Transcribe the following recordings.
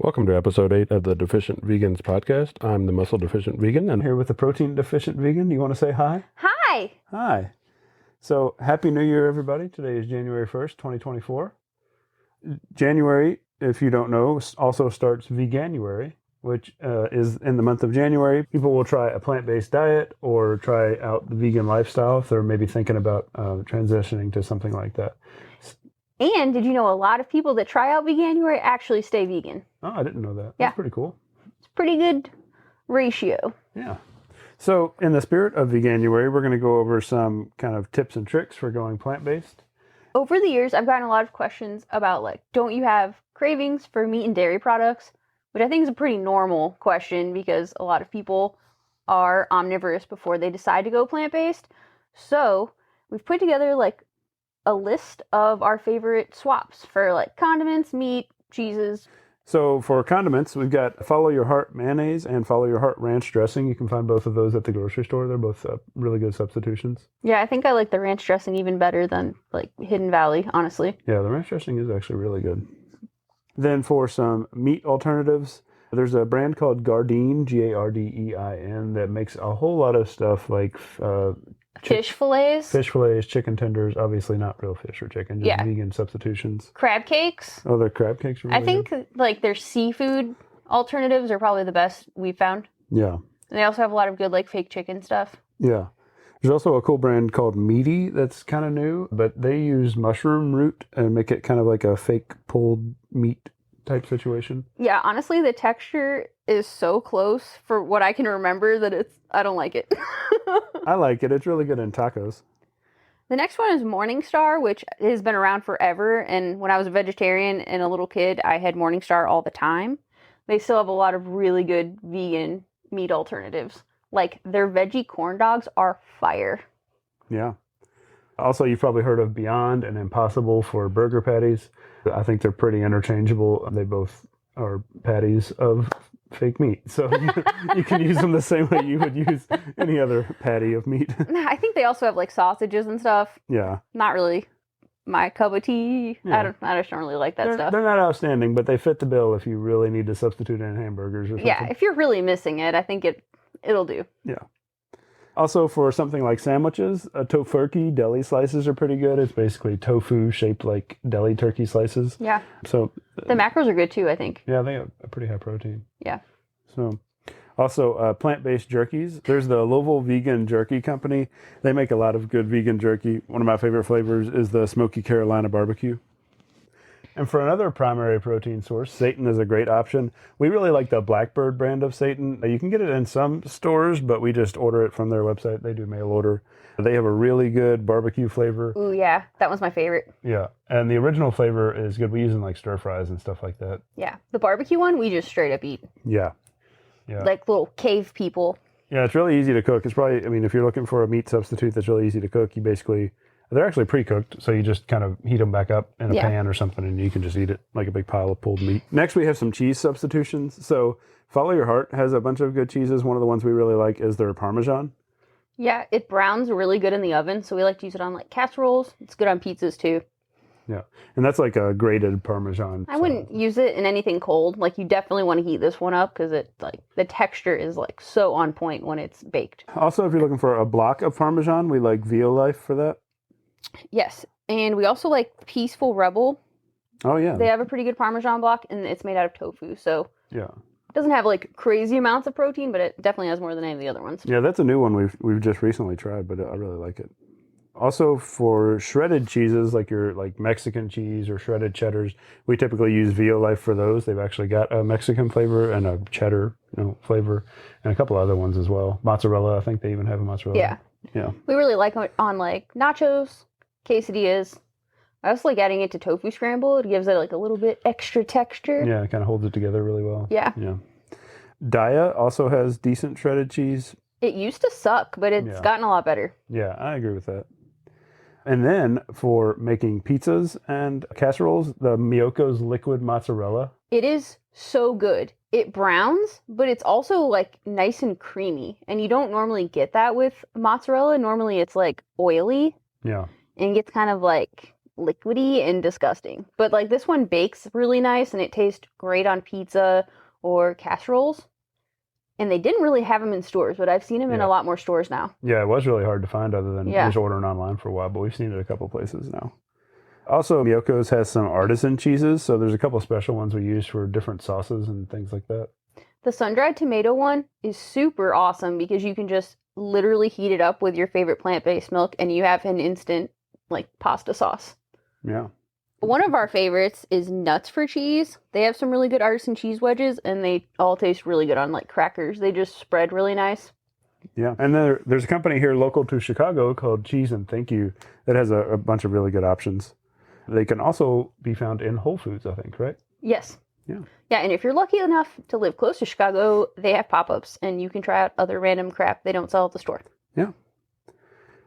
Welcome to episode 8 of the Deficient Vegans podcast. I'm the muscle deficient vegan and here with the protein deficient vegan. You want to say hi? Hi! Hi. So, Happy New Year, everybody. Today is January 1st, 2024. January, if you don't know, also starts Veganuary, which is in the month of January. People will try a plant-based diet or try out the vegan lifestyle if they're maybe thinking about transitioning to something like that. And did you know a lot of people that try out Veganuary actually stay vegan? Oh, I didn't know that. Yeah. That's pretty cool. It's a pretty good ratio. Yeah. So in the spirit of Veganuary, we're going to go over some kind of tips and tricks for going plant-based. Over the years, I've gotten a lot of questions about, like, don't you have cravings for meat and dairy products? Which I think is a pretty normal question because a lot of people are omnivorous before they decide to go plant-based. So we've put together, like, a list of our favorite swaps for, like, condiments, meat, cheeses. So for condiments, we've got Follow Your Heart mayonnaise and Follow Your Heart ranch dressing. You can find both of those at the grocery store. They're both really good substitutions. Yeah, I think I like the ranch dressing even better than, like, Hidden Valley, honestly. Yeah, the ranch dressing is actually really good. Then for some meat alternatives, there's a brand called Gardein, Gardein, that makes a whole lot of stuff like Fish fillets. Fish fillets, chicken tenders, obviously not real fish or chicken, just vegan substitutions. Crab cakes. Oh, the crab cakes are really I think good. like their seafood alternatives are probably the best we've found. Yeah. And they also have a lot of good like fake chicken stuff. Yeah. There's also a cool brand called Meaty that's kind of new, but they use mushroom root and make it kind of like a fake pulled meat type situation. Yeah, honestly, the texture is so close for what I can remember that I don't like it. I like it. It's really good in tacos. The next one is Morningstar, which has been around forever. And when I was a vegetarian and a little kid, I had Morningstar all the time. They still have a lot of really good vegan meat alternatives. Like their veggie corn dogs are fire. Yeah. Also, you've probably heard of Beyond and Impossible for burger patties. I think they're pretty interchangeable. They both are patties of fake meat. So you can use them the same way you would use any other patty of meat. I think they also have like sausages and stuff. Yeah. Not really my cup of tea. Yeah. I just don't really like that stuff. They're not outstanding, but they fit the bill if you really need to substitute in hamburgers or something. Yeah, if you're really missing it, I think it'll do. Yeah. Also, for something like sandwiches, tofurkey deli slices are pretty good. It's basically tofu shaped like deli turkey slices. Yeah. So the macros are good too, I think. Yeah, they have a pretty high protein. Yeah. So also plant-based jerkies. There's the Louisville Vegan Jerky Company. They make a lot of good vegan jerky. One of my favorite flavors is the Smoky Carolina Barbecue. And for another primary protein source, seitan is a great option. We really like the Blackbird brand of seitan. You can get it in some stores, but we just order it from their website. They do mail order. They have a really good barbecue flavor. Ooh, yeah. That one's my favorite. Yeah. And the original flavor is good. We use it in like stir fries and stuff like that. Yeah. The barbecue one, we just straight up eat. Yeah. Yeah. Like little cave people. Yeah, it's really easy to cook. It's probably, if you're looking for a meat substitute that's really easy to cook, they're actually pre-cooked, so you just kind of heat them back up in a pan or something, and you can just eat it like a big pile of pulled meat. Next, we have some cheese substitutions. So Follow Your Heart has a bunch of good cheeses. One of the ones we really like is their Parmesan. Yeah, it browns really good in the oven, so we like to use it on like casseroles. It's good on pizzas too. Yeah, and that's like a grated Parmesan. I wouldn't use it in anything cold. Like, you definitely want to heat this one up because the texture is like so on point when it's baked. Also, if you're looking for a block of Parmesan, we like Veal Life for that. Yes, and we also like Peaceful Rebel. Oh, yeah. They have a pretty good Parmesan block, and it's made out of tofu, so yeah, it doesn't have like crazy amounts of protein, but it definitely has more than any of the other ones. Yeah, that's a new one we've just recently tried, but I really like it. Also, for shredded cheeses, like your Mexican cheese or shredded cheddars, we typically use Veal Life for those. They've actually got a Mexican flavor and a cheddar flavor, and a couple other ones as well. Mozzarella, I think they even have a mozzarella. Yeah. Yeah. We really like it on like nachos, quesadillas. I also like adding it to tofu scramble. It gives it like a little bit extra texture. Yeah, it kind of holds it together really well. Yeah. Yeah. Daiya also has decent shredded cheese. It used to suck, but it's gotten a lot better. Yeah, I agree with that. And then for making pizzas and casseroles, the Miyoko's liquid mozzarella. It is so good. It browns, but it's also like nice and creamy. And you don't normally get that with mozzarella. Normally it's like oily. Yeah. And gets kind of like liquidy and disgusting. But like this one bakes really nice and it tastes great on pizza or casseroles. And they didn't really have them in stores, but I've seen them in a lot more stores now. Yeah, it was really hard to find other than just ordering online for a while, but we've seen it a couple places now. Also, Miyoko's has some artisan cheeses, so there's a couple special ones we use for different sauces and things like that. The sun-dried tomato one is super awesome because you can just literally heat it up with your favorite plant-based milk and you have an instant, like, pasta sauce. Yeah. One of our favorites is Nuts for Cheese. They have some really good artisan cheese wedges and they all taste really good on, like, crackers. They just spread really nice. Yeah, and there's a company here local to Chicago called Cheese and Thank You that has a bunch of really good options. They can also be found in Whole Foods, I think, right? Yes. Yeah. Yeah, and if you're lucky enough to live close to Chicago, they have pop-ups, and you can try out other random crap they don't sell at the store. Yeah.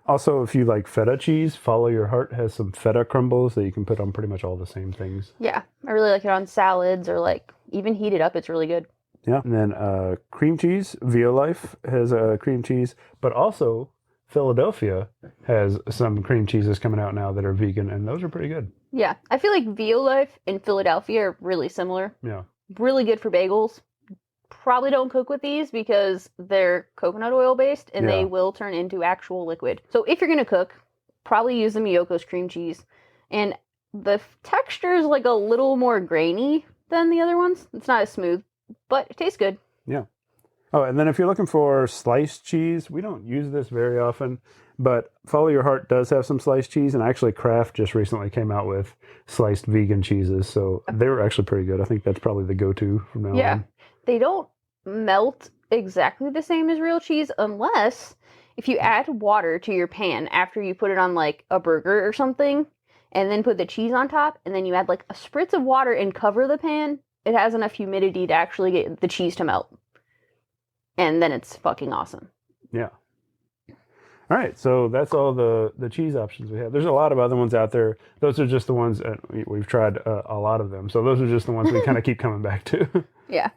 Also, if you like feta cheese, Follow Your Heart has some feta crumbles that you can put on pretty much all the same things. Yeah, I really like it on salads or, like, even heated up. It's really good. Yeah, and then cream cheese, Violife has a cream cheese, but also Philadelphia has some cream cheeses coming out now that are vegan, and those are pretty good. Yeah, I feel like Violife and Philadelphia are really similar. Yeah. Really good for bagels. Probably don't cook with these because they're coconut oil based and they will turn into actual liquid. So if you're going to cook, probably use the Miyoko's cream cheese. And the texture is like a little more grainy than the other ones. It's not as smooth, but it tastes good. Yeah. Oh, and then if you're looking for sliced cheese, we don't use this very often, but Follow Your Heart does have some sliced cheese, and actually Kraft just recently came out with sliced vegan cheeses, so they were actually pretty good. I think that's probably the go-to from now on. They don't melt exactly the same as real cheese unless if you add water to your pan after you put it on like a burger or something, and then put the cheese on top, and then you add like a spritz of water and cover the pan, it has enough humidity to actually get the cheese to melt. And then it's fucking awesome. Yeah. All right, so that's all the cheese options we have. There's a lot of other ones out there. Those are just the ones, we've tried a lot of them. So those are just the ones we kind of keep coming back to. Yeah.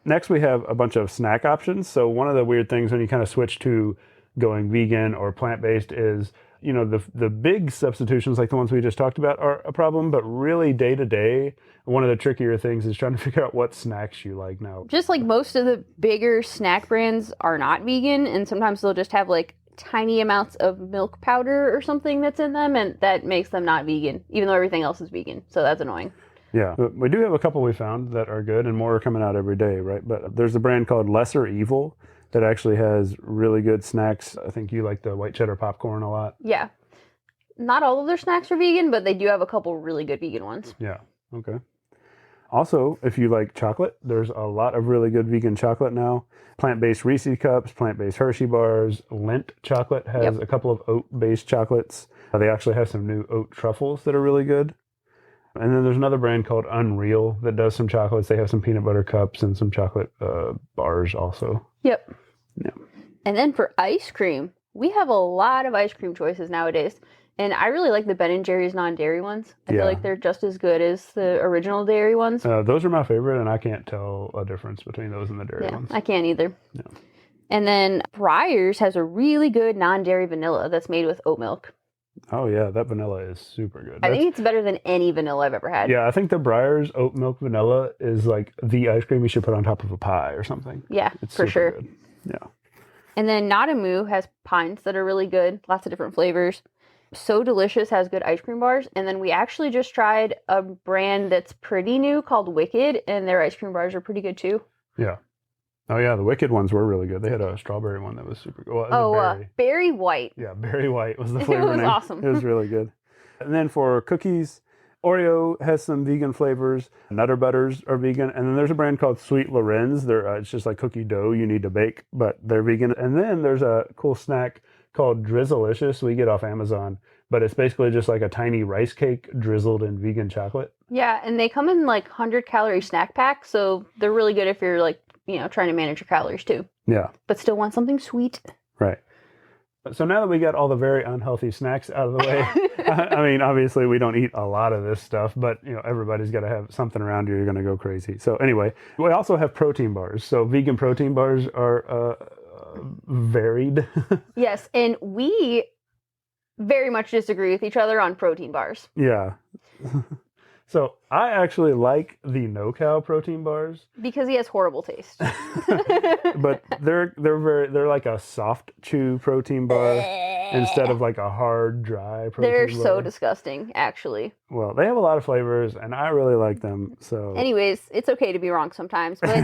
Next, we have a bunch of snack options. So one of the weird things when you kind of switch to going vegan or plant-based is, the big substitutions like the ones we just talked about are a problem, but really day to day, one of the trickier things is trying to figure out what snacks you like now. Just like most of the bigger snack brands are not vegan, and sometimes they'll just have like tiny amounts of milk powder or something that's in them, and that makes them not vegan, even though everything else is vegan. So that's annoying. Yeah, but we do have a couple we found that are good, and more are coming out every day, right? But there's a brand called Lesser Evil that actually has really good snacks. I think you like the white cheddar popcorn a lot. Yeah. Not all of their snacks are vegan, but they do have a couple really good vegan ones. Yeah, okay. Also, if you like chocolate, there's a lot of really good vegan chocolate now. Plant-based Reese Cups, plant-based Hershey bars, Lindt chocolate has a couple of oat-based chocolates. They actually have some new oat truffles that are really good. And then there's another brand called Unreal that does some chocolates. They have some peanut butter cups and some chocolate bars also. Yep. Yeah. And then for ice cream, we have a lot of ice cream choices nowadays. And I really like the Ben & Jerry's non-dairy ones. I feel like they're just as good as the original dairy ones. Those are my favorite, and I can't tell a difference between those and the dairy ones. I can't either. No. And then Breyers has a really good non-dairy vanilla that's made with oat milk. Oh, yeah, that vanilla is super good. I think it's better than any vanilla I've ever had. Yeah, I think the Breyers oat milk vanilla is like the ice cream you should put on top of a pie or something. Yeah, it's for sure. Good. Yeah. And then Nadamu has pines that are really good, lots of different flavors. So Delicious has good ice cream bars. And then we actually just tried a brand that's pretty new called Wicked, and their ice cream bars are pretty good too. Yeah. Oh, yeah, the Wicked ones were really good. They had a strawberry one that was super good. Well, Berry White. Yeah, Berry White was the flavor name. It was awesome. It was really good. And then for cookies, Oreo has some vegan flavors. Nutter Butters are vegan. And then there's a brand called Sweet Lorenz. It's just like cookie dough you need to bake, but they're vegan. And then there's a cool snack called Drizzleicious we get off Amazon, but it's basically just like a tiny rice cake drizzled in vegan chocolate. Yeah, and they come in like 100-calorie snack packs, so they're really good if you're like, trying to manage your calories too. Yeah. But still want something sweet. Right. So now that we got all the very unhealthy snacks out of the way, I mean, obviously we don't eat a lot of this stuff, but everybody's got to have something around you. You're going to go crazy. So anyway, we also have protein bars. So vegan protein bars are varied. Yes, and we very much disagree with each other on protein bars. Yeah. So I actually like the no-cow protein bars, Because he has horrible taste. but they're like a soft chew protein bar instead of like a hard dry protein They're bar. so disgusting, actually. Well, they have a lot of flavors, and I really like them. So, Anyways, it's okay to be wrong sometimes, but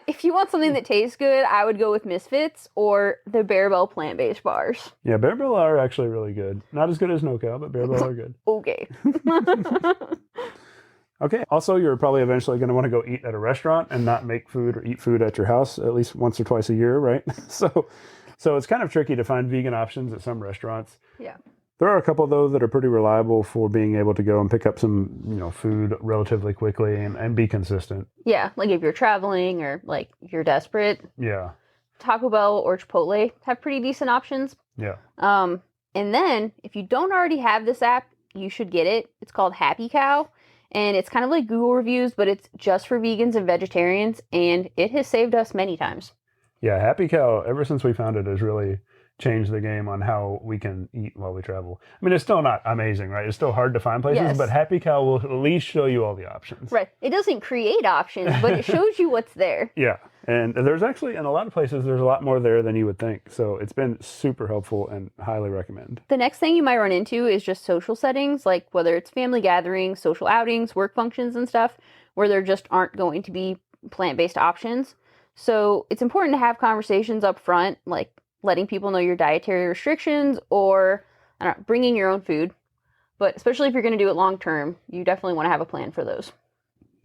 if you want something that tastes good, I would go with Misfits or the Bearbell plant-based bars. yeah, Bearbell are actually really good. Not as good as no-cow, but Bearbell are good. Okay. Okay. Also, you're probably eventually going to want to go eat at a restaurant and not make food or eat food at your house at least once or twice a year, right? So it's kind of tricky to find vegan options at some restaurants. Yeah. There are a couple though that are pretty reliable for being able to go and pick up some, food relatively quickly and be consistent. Yeah, like if you're traveling or like you're desperate. Yeah. Taco Bell or Chipotle have pretty decent options. Yeah. And then if you don't already have this app, you should get it. It's called Happy Cow. And it's kind of like Google reviews, but it's just for vegans and vegetarians, and it has saved us many times. Yeah, Happy Cow, ever since we found it, has really changed the game on how we can eat while we travel. I mean, it's still not amazing, right? It's still hard to find places, Yes. but Happy Cow will at least show you all the options. Right. It doesn't create options, but it shows you what's there. Yeah. And there's actually, in a lot of places, there's a lot more there than you would think. So it's been super helpful and highly recommend. The next thing you might run into is just social settings, like whether it's family gatherings, social outings, work functions and stuff, where there just aren't going to be plant-based options. So it's important to have conversations up front, like letting people know your dietary restrictions or I don't know, bringing your own food. But especially if you're going to do it long term, you definitely want to have a plan for those.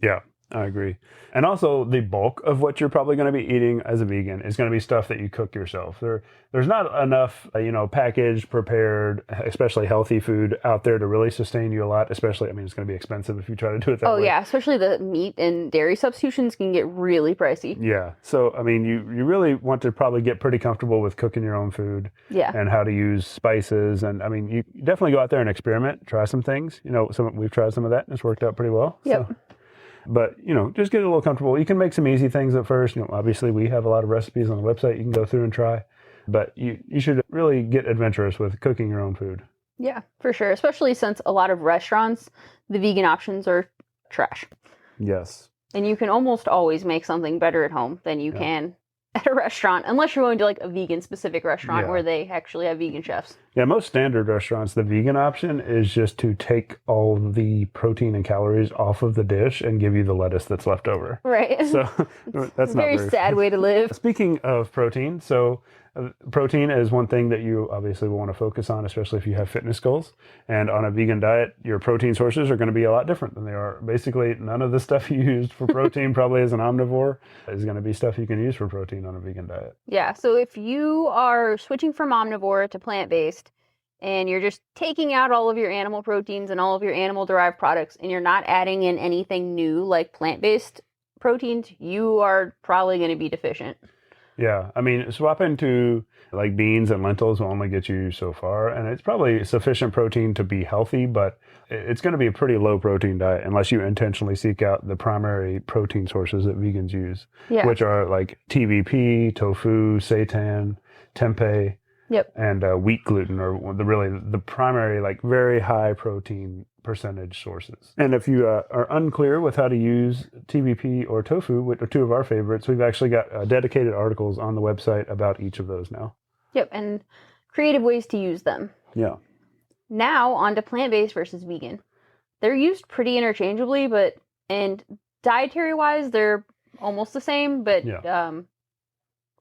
Yeah, I agree. And also, the bulk of what you're probably going to be eating as a vegan is going to be stuff that you cook yourself. There's not enough, packaged, prepared, especially healthy food out there to really sustain you a lot. Especially, I mean, it's going to be expensive if you try to do it that way. Oh, yeah. Especially the meat and dairy substitutions can get really pricey. Yeah. So, I mean, you really want to probably get pretty comfortable with cooking your own food. Yeah. And how to use spices. And, I mean, you definitely go out there and experiment, try some things. We've tried some of that, and it's worked out pretty well. Yep. So. But, just get a little comfortable. You can make some easy things at first. Obviously we have a lot of recipes on the website you can go through and try. But you should really get adventurous with cooking your own food. Yeah, for sure. Especially since a lot of restaurants, the vegan options are trash. Yes. And you can almost always make something better at home than you can at a restaurant, unless you're going to like a vegan specific restaurant where they actually have vegan chefs. Yeah, most standard restaurants, the vegan option is just to take all the protein and calories off of the dish and give you the lettuce that's left over. Right. So that's a very sad way to live. Speaking of protein, protein is one thing that you obviously will want to focus on, especially if you have fitness goals. And on a vegan diet, your protein sources are going to be a lot different than they are. Basically, none of the stuff you used for protein, probably as an omnivore, is going to be stuff you can use for protein on a vegan diet. Yeah, so if you are switching from omnivore to plant-based, and you're just taking out all of your animal proteins and all of your animal-derived products, and you're not adding in anything new like plant-based proteins, you are probably going to be deficient. Yeah, I mean, swapping to like beans and lentils will only get you so far, and it's probably sufficient protein to be healthy, but it's going to be a pretty low protein diet unless you intentionally seek out the primary protein sources that vegans use, which are like TVP, tofu, seitan, tempeh, and wheat gluten are the primary, like very high protein percentage sources. And if you are unclear with how to use TVP or tofu, which are two of our favorites, we've actually got dedicated articles on the website about each of those now. Yep, and creative ways to use them. Yeah. Now on to plant-based versus vegan. They're used pretty interchangeably, and dietary-wise, they're almost the same, but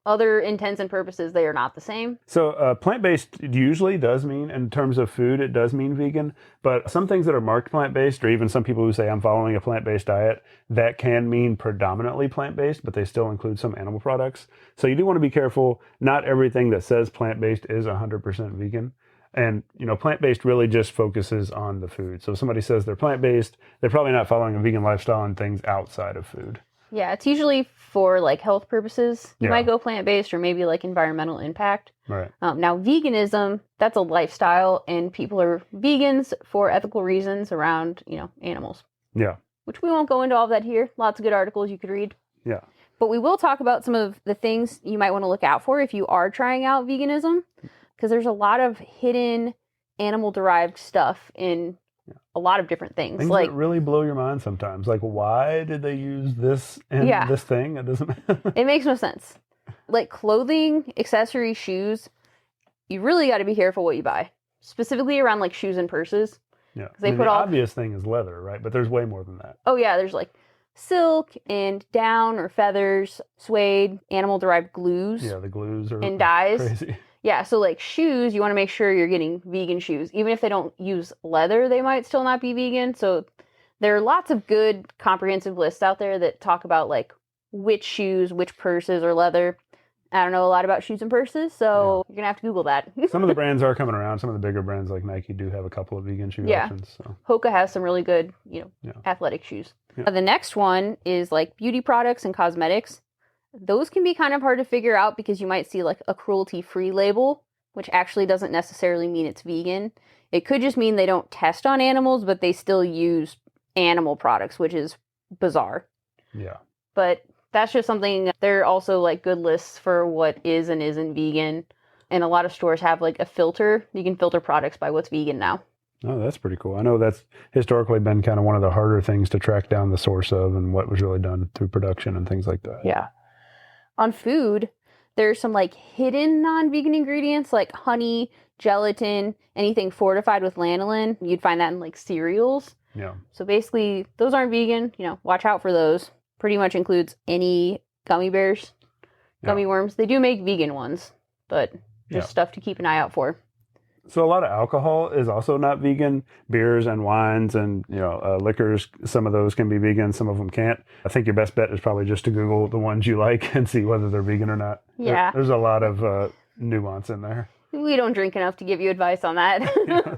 other intents and purposes, they are not the same. So plant-based usually does mean, in terms of food, it does mean vegan. But some things that are marked plant-based, or even some people who say I'm following a plant-based diet, that can mean predominantly plant-based, but they still include some animal products. So you do want to be careful. Not everything that says plant-based is 100% vegan. And, plant-based really just focuses on the food. So if somebody says they're plant-based, they're probably not following a vegan lifestyle and things outside of food. Yeah, it's usually for like health purposes. You might go plant-based or maybe like environmental impact. Right. Now, veganism, that's a lifestyle, and people are vegans for ethical reasons around, animals. Yeah. Which we won't go into all of that here. Lots of good articles you could read. Yeah. But we will talk about some of the things you might want to look out for if you are trying out veganism, because there's a lot of hidden animal-derived stuff in a lot of different things. Things Like, that really blow your mind sometimes. Like, why did they use this in Yeah. this thing? It doesn't it makes no sense. Like clothing, accessories, shoes, you really got to be careful what you buy. Specifically around like shoes and purses. Yeah. They put the all- obvious thing is leather, right? But there's way more than that. Oh yeah, there's like silk and down or feathers, suede, animal-derived glues. Yeah, the glues are And dyes. crazy. Yeah, so like shoes, you want to make sure you're getting vegan shoes. Even if they don't use leather, they might still not be vegan. So there are lots of good comprehensive lists out there that talk about like which shoes, which purses are leather. I don't know a lot about shoes and purses, so you're going to have to Google that. Some of the brands are coming around. Some of the bigger brands like Nike do have a couple of vegan shoe Yeah. options. So. Hoka has some really good, athletic shoes. Yeah. The next one is like beauty products and cosmetics. Those can be kind of hard to figure out because you might see like a cruelty-free label, which actually doesn't necessarily mean it's vegan. It could just mean they don't test on animals, but they still use animal products, which is bizarre. Yeah. But that's just something. There are also like good lists for what is and isn't vegan. And a lot of stores have like a filter. You can filter products by what's vegan now. Oh, that's pretty cool. I know that's historically been kind of one of the harder things to track down the source of and what was really done through production and things like that. Yeah. On food, there's some like hidden non-vegan ingredients like honey, gelatin, anything fortified with lanolin. You'd find that in like cereals. Yeah. So basically, those aren't vegan. Watch out for those. Pretty much includes any gummy bears, gummy worms. They do make vegan ones, but just stuff to keep an eye out for. So a lot of alcohol is also not vegan. Beers and wines and liquors, some of those can be vegan, some of them can't. I think your best bet is probably just to Google the ones you like and see whether they're vegan or not. Yeah. There's a lot of nuance in there. We don't drink enough to give you advice on that. Yeah.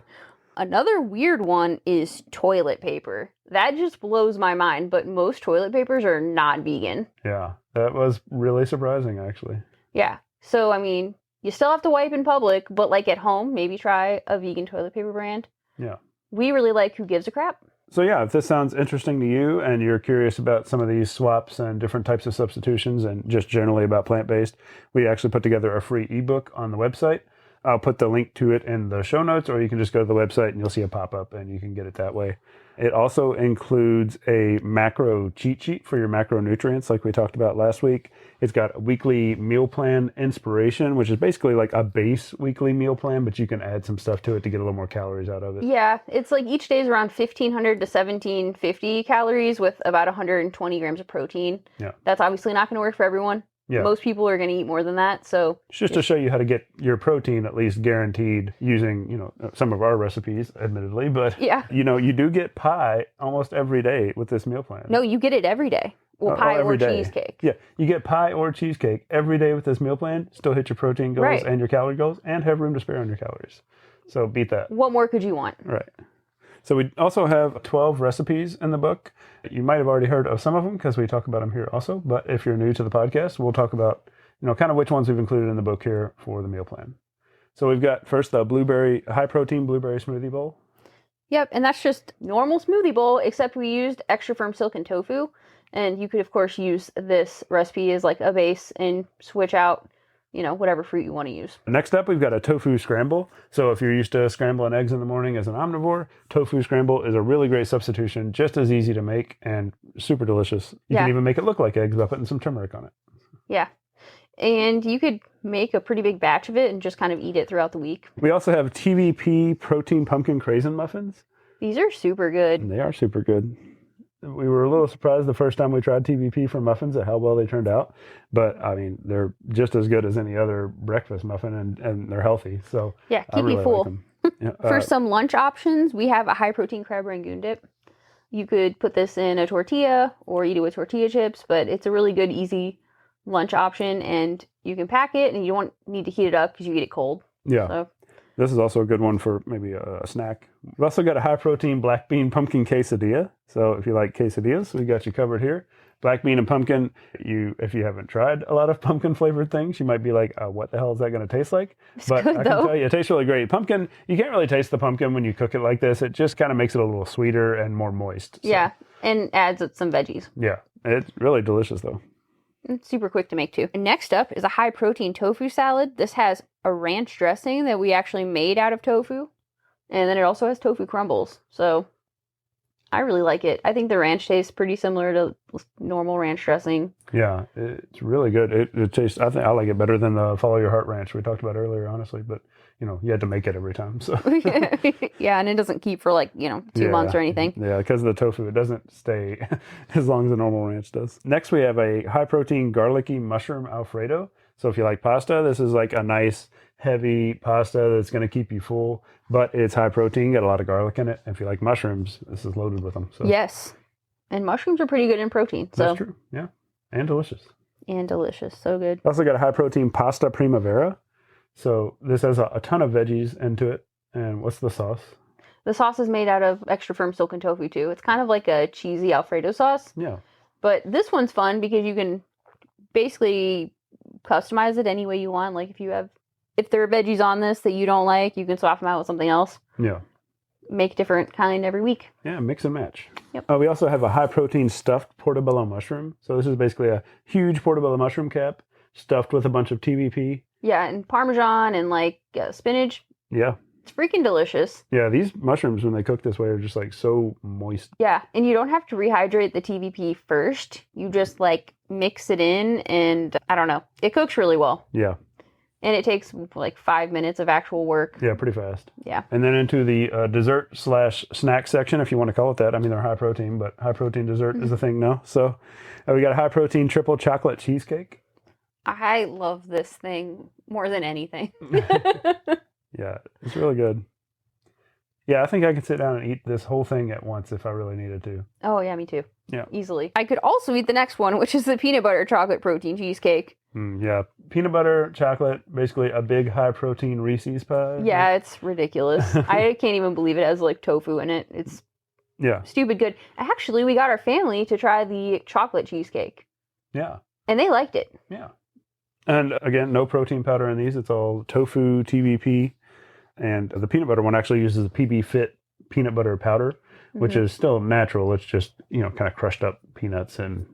Another weird one is toilet paper. That just blows my mind, but most toilet papers are not vegan. Yeah, that was really surprising, actually. Yeah. So, I mean, you still have to wipe in public, but like at home, maybe try a vegan toilet paper brand. Yeah. We really like Who Gives a Crap. So yeah, if this sounds interesting to you and you're curious about some of these swaps and different types of substitutions and just generally about plant-based, we actually put together a free ebook on the website. I'll put the link to it in the show notes, or you can just go to the website and you'll see a pop-up and you can get it that way. It also includes a macro cheat sheet for your macronutrients like we talked about last week. It's got a weekly meal plan inspiration, which is basically like a base weekly meal plan, but you can add some stuff to it to get a little more calories out of it. Yeah, it's like each day is around 1,500 to 1,750 calories with about 120 grams of protein. Yeah. That's obviously not going to work for everyone. Yeah. Most people are going to eat more than that, so... It's just to show you how to get your protein at least guaranteed using, some of our recipes, admittedly, but, Yeah. You do get pie almost every day with this meal plan. No, you get it every day. Well, pie every or day. cheesecake. Yeah, you get pie or cheesecake every day with this meal plan, still hit your protein goals Right. and your calorie goals, and have room to spare on your calories. So beat that. What more could you want? Right. So we also have 12 recipes in the book. You might have already heard of some of them because we talk about them here also. But if you're new to the podcast, we'll talk about, kind of which ones we've included in the book here for the meal plan. So we've got first the high protein blueberry smoothie bowl. Yep, and that's just normal smoothie bowl, except we used extra firm silken tofu. And you could, of course, use this recipe as like a base and switch out, whatever fruit you want to use. Next up, we've got a tofu scramble. So if you're used to scrambling eggs in the morning as an omnivore, tofu scramble is a really great substitution, just as easy to make and super delicious. You can even make it look like eggs by putting some turmeric on it. Yeah. And you could make a pretty big batch of it and just kind of eat it throughout the week. We also have TVP protein pumpkin craisin muffins. These are super good. And they are super good. We were a little surprised the first time we tried TVP for muffins at how well they turned out. But, I mean, they're just as good as any other breakfast muffin, and they're healthy. So yeah, keep I really you full. like them. Yeah, For some lunch options, we have a high-protein crab rangoon dip. You could put this in a tortilla or eat it with tortilla chips, but it's a really good, easy lunch option, and you can pack it, and you don't need to heat it up because you eat it cold. Yeah. So. This is also a good one for maybe a snack. We've also got a high-protein black bean pumpkin quesadilla. So if you like quesadillas, we got you covered here. Black bean and pumpkin, if you haven't tried a lot of pumpkin-flavored things, you might be like, what the hell is that going to taste like? But good, I can tell you, it tastes really great. Pumpkin, you can't really taste the pumpkin when you cook it like this. It just kind of makes it a little sweeter and more moist. So, Yeah, and adds some veggies. Yeah, it's really delicious, though. It's super quick to make, too. And next up is a high-protein tofu salad. This has a ranch dressing that we actually made out of tofu. And then it also has tofu crumbles. So I really like it. I think the ranch tastes pretty similar to normal ranch dressing. Yeah, it's really good. It tastes. I think I like it better than the Follow Your Heart ranch we talked about earlier, honestly. But you had to make it every time. So Yeah, and it doesn't keep for 2 months or anything. Yeah, because of the tofu, it doesn't stay as long as the normal ranch does. Next, we have a high protein garlicky mushroom Alfredo. So if you like pasta, this is like a nice heavy pasta that's going to keep you full, but it's high protein, got a lot of garlic in it. If you like mushrooms, this is loaded with them. So Yes, and mushrooms are pretty good in protein. So that's true. Yeah, and delicious. And delicious, so good. Also got a high protein pasta primavera. So this has a ton of veggies into it. And what's the sauce? The sauce is made out of extra firm silken tofu too. It's kind of like a cheesy Alfredo sauce. Yeah. But this one's fun because you can basically customize it any way you want. Like if there are veggies on this that you don't like, you can swap them out with something else. Yeah. Make different kind every week. Yeah, mix and match. Yep. We also have a high protein stuffed portobello mushroom. So this is basically a huge portobello mushroom cap stuffed with a bunch of TVP. Yeah, and Parmesan and spinach. Yeah. It's freaking delicious. Yeah, these mushrooms, when they cook this way, are just so moist. Yeah, and you don't have to rehydrate the TVP first. You just mix it in and I don't know. It cooks really well. Yeah. And it takes 5 minutes of actual work. Yeah, pretty fast. Yeah. And then into the dessert/snack section, if you want to call it that. I mean, they're high protein, but high protein dessert is a thing now. So we got a high protein triple chocolate cheesecake. I love this thing more than anything. Yeah, it's really good. Yeah, I think I could sit down and eat this whole thing at once if I really needed to. Oh, yeah, me too. Yeah. Easily. I could also eat the next one, which is the peanut butter chocolate protein cheesecake. Yeah, peanut butter, chocolate, basically a big high protein Reese's pie. Yeah, it's ridiculous. I can't even believe it has tofu in it. It's stupid good. Actually, we got our family to try the chocolate cheesecake. Yeah. And they liked it. Yeah. And again, no protein powder in these. It's all tofu, TVP. And the peanut butter one actually uses the PB Fit peanut butter powder, which is still natural. It's just, kind of crushed up peanuts and...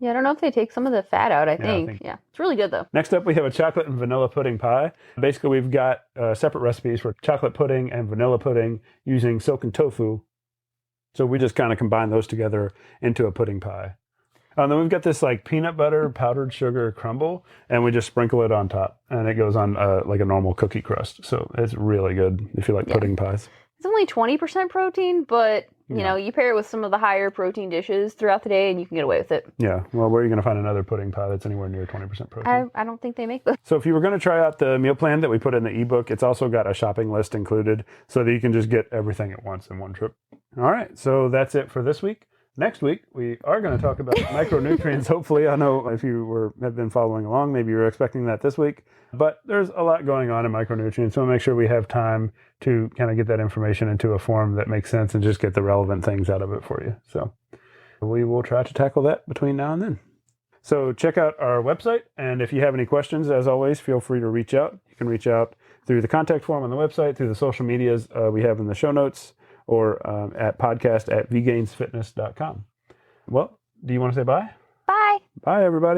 Yeah, I don't know if they take some of the fat out, I think. Yeah, it's really good, though. Next up, we have a chocolate and vanilla pudding pie. Basically, we've got separate recipes for chocolate pudding and vanilla pudding using silken tofu. So we just kind of combine those together into a pudding pie. And then we've got this peanut butter powdered sugar crumble, and we just sprinkle it on top, and it goes on like a normal cookie crust. So it's really good if you like pudding pies. It's only 20% protein, but you pair it with some of the higher protein dishes throughout the day, and you can get away with it. Yeah. Well, where are you going to find another pudding pie that's anywhere near 20% protein? I don't think they make those. So if you were going to try out the meal plan that we put in the ebook, it's also got a shopping list included so that you can just get everything at once in one trip. All right. So that's it for this week. Next week, we are going to talk about micronutrients. Hopefully, I know if you have been following along, maybe you're expecting that this week. But there's a lot going on in micronutrients, so we'll make sure we have time to kind of get that information into a form that makes sense and just get the relevant things out of it for you. So we will try to tackle that between now and then. So check out our website, and if you have any questions, as always, feel free to reach out. You can reach out through the contact form on the website, through the social medias we have in the show notes, or at podcast@vegainsfitness.com. Well, do you want to say bye? Bye. Bye, everybody.